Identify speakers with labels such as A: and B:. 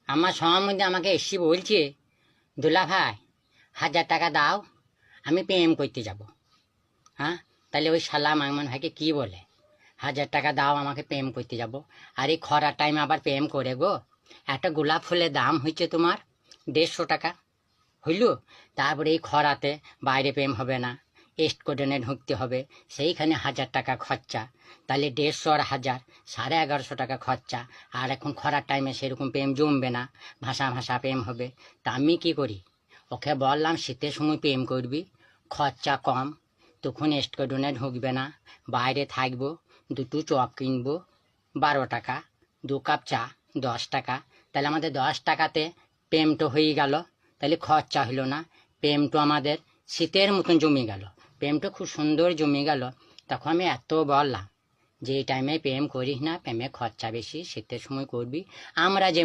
A: আমার সম্বন্ধে আমাকে এসে বলছে, দুলা ভাই 1000 টাকা দাও, আমি প্রেম করতে যাব। হ্যাঁ, তাহলে ওই শালা মামুন ভাইকে কি বলে 1000 টাকা দাও আমাকে প্রেম করতে যাব? আর এই খরার টাইমে আবার প্রেম করে গো? একটা গোলাপ ফুলের দাম হচ্ছে তোমার 150 টাকা, হইল? তারপরে এই খরাতে বাইরে প্রেম হবে না, স্টুডেন্টে ঢুকতে হবে, সেইখানে 1000 টাকা খরচা। তাহলে 150 আর 1000 1150 টাকা খরচা। আর এখন খরার টাইমে সেরকম প্রেম জমবে না, ভাষা ভাষা প্রেম হবে। তা আমি কি করি, ওকে বললাম শীতের সময় প্রেম করবি, খরচা কম, তখন স্টুডেন্টে ঢুকবে না, বাইরে থাকবো, 2টো চপ কিনবো 12 টাকা, 2 কাপ চা 10 টাকা। তাহলে আমাদের 10 টাকাতে প্রেমটা হয়ে গেল, তাহলে খরচা হলো না, প্রেমটা আমাদের শীতের মতন জমে গেল, প্রেমটা খুব সুন্দর জমে গেল। তখন আমি এত বললাম যে এই টাইমে প্রেম করিস না, প্রেমে খরচা বেশি, শীতের সময় করবি। আমরা যে